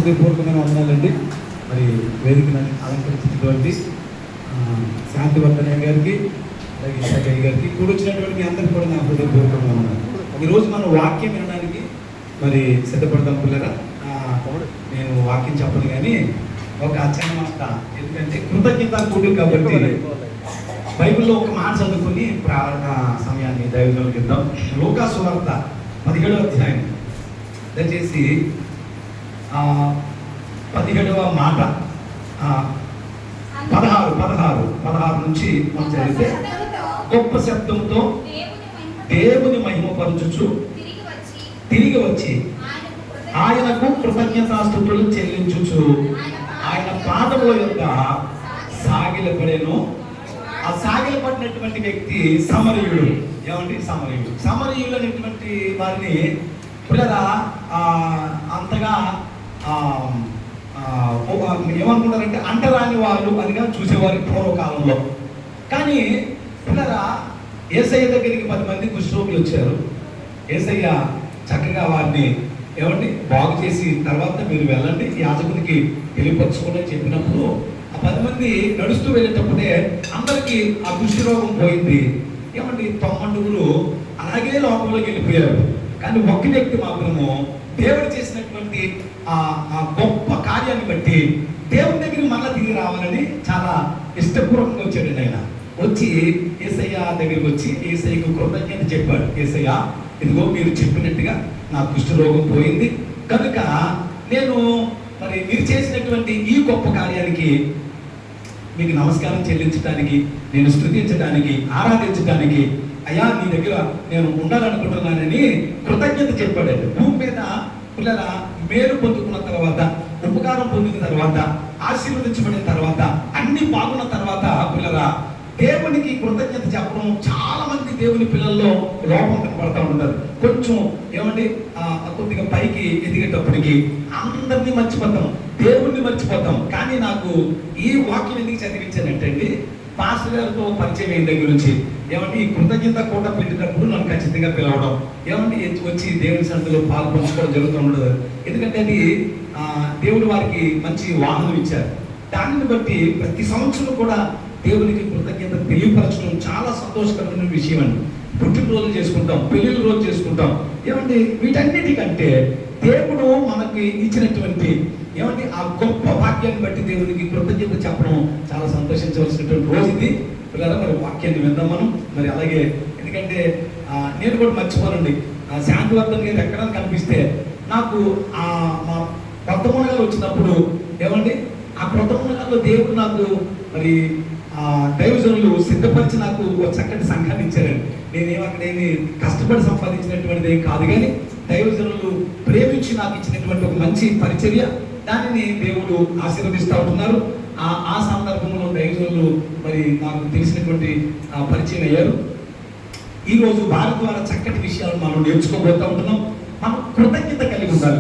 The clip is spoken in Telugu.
హృదయపూర్వకమైన వందనాలండి. మరి వేదికను అలంకరించినటువంటి శాంతివర్ధనయ్య గారికి, అలాగే ఇసాకయ్య గారికి, కూడా వచ్చినటువంటి మీ అందరికీ కూడా నా హృదయపూర్వకంగా ఉన్నాను. ఈరోజు మనం వాక్యం వినడానికి మరి సిద్ధపడతాం పిల్లరా. నేను వాక్యం చెప్పను కానీ ఒక చిన్న మాట, ఎందుకంటే కృతజ్ఞత కూడి కాబట్టి బైబిల్లో ఒక మాట చదువుకుని ప్రార్థన సమయాన్ని దైవజనులకు ఇద్దాం. లూకా సువార్త 17వ అధ్యాయం, దయచేసి 17వ మాట 16 నుంచి మనం చదివితే, గొప్ప శబ్దంతో దేవుని మహిమపరచుచు తిరిగి వచ్చి ఆయనకు కృతజ్ఞతాస్తుతులు చెల్లించుచు ఆయన పాదముల యొక్క సాగిలపడెను. ఆ సాగిలపడినటువంటి వ్యక్తి సమరయుడు. ఏమండి? సమరయులు అనేటువంటి వారిని పిల్లరా అంతగా ఏమనుకుంటారంటే అంటరాని వాళ్ళు అదిగా చూసేవారు పూర్వకాలంలో. కానీ పిల్లరా యేసయ్య దగ్గరికి 10 మంది కుష్ఠరోగులు వచ్చారు. యేసయ్య చక్కగా వారిని ఏమండి బాగు చేసి తర్వాత మీరు వెళ్ళండి యాజకునికి తెలియపరచుకోండి చెప్పినప్పుడు ఆ 10 మంది నడుస్తూ వెళ్ళేటప్పుడే అందరికీ ఆ కుష్ఠరోగం పోయింది. ఏమండి 90 అలాగే లోపలికి వెళ్ళిపోయారు. కానీ ఒక్క వ్యక్తి మాత్రము దేవుడు చేసినటువంటి ఆ గొప్ప కార్యాన్ని బట్టి దేవుని దగ్గరికి మళ్ళా తిరిగి రావాలని చాలా ఇష్టపూర్వకంగా వచ్చాడు. ఆయన వచ్చి యేసయ్య దగ్గరికి వచ్చి యేసయ్యకు కృతజ్ఞత చెప్పాడు. యేసయ్య, ఇదిగో మీరు చెప్పినట్టుగా నా కుష్ఠరోగం పోయింది కనుక నేను మరి మీరు చేసినటువంటి ఈ గొప్ప కార్యానికి మీకు నమస్కారం చెల్లించడానికి, నేను స్తుతించడానికి, ఆరాధించడానికి అయ్యా నీ దగ్గర నేను ఉండాలనుకుంటున్నానని కృతజ్ఞత చెప్పాడండి. భూమి మీద పిల్లల మేలు పొందుకున్న తర్వాత, ఉపకారం పొందిన తర్వాత, ఆశీర్వదించబడిన తర్వాత, అన్ని బాగున్న తర్వాత పిల్లల దేవునికి కృతజ్ఞత చెప్పడం చాలా మంది దేవుని పిల్లల్లో లోపం కనపడతా ఉంటారు. కొంచెం ఏమండి కొద్దిగా పైకి ఎదిగేటప్పటికి అందరినీ మర్చిపోతాం, దేవుణ్ణి మర్చిపోతాం. కానీ నాకు ఈ వాక్యం ఎందుకు చదివించానంటే అండి, పాస్టర్ గారితో పరిచయం అయిన దగ్గర నుంచి ఏమంటే ఈ కృతజ్ఞత కూట పెట్టినప్పుడు నన్ను ఖచ్చితంగా పిలవడం, ఏమంటే వచ్చి దేవుని సన్నిధిలో పాల్పంచుకోవడం జరుగుతూ ఉండదు. ఎందుకంటే అది దేవుడు వారికి మంచి వాహనం ఇచ్చారు. దానిని బట్టి ప్రతి సంవత్సరం కూడా దేవునికి కృతజ్ఞత తెలియపరచడం చాలా సంతోషకరమైన విషయం అండి. పుట్టినరోజులు చేసుకుంటాం, పెళ్లిళ్ళ రోజు చేసుకుంటాం. ఏమంటే వీటన్నిటికంటే దేవుడు మనకి ఇచ్చినటువంటి ఏమంటే ఆ గొప్ప భాగ్యాన్ని బట్టి దేవునికి కృతజ్ఞత చెప్పడం చాలా సంతోషించవలసినటువంటి రోజు ఇది. పిల్లల మరి వాక్యాన్ని విందాం మనం. మరి అలాగే ఎందుకంటే నేను కూడా మర్చిపోనండి, శాంతివర్ధన్ గారు ఎక్కడ కనిపిస్తే నాకు మా కొత్త మునగాలు వచ్చినప్పుడు ఏమండి ఆ కొత్త మునగాల్లో దేవుడు నాకు మరి దైవజనులు సిద్ధపరిచి నాకు ఒక చక్కటి సంఘాన్ని ఇచ్చారండి. నేనేం అక్కడేమి కష్టపడి సంపాదించినటువంటిది ఏం కాదు, కానీ దైవజనులు ప్రేమించి నాకు ఇచ్చినటువంటి ఒక మంచి పరిచర్య, దానిని దేవుడు ఆశీర్వదిస్తూ ఉంటున్నారు. ఆ సందర్భంలో దైవజనులు మరి నాకు తెలిసినటువంటి పరిచయం అయ్యారు. ఈరోజు వారి ద్వారా చక్కటి విషయాలు మనం నేర్చుకోబోతూ ఉంటున్నాం. మనం కృతజ్ఞత కలిగి ఉండాలి.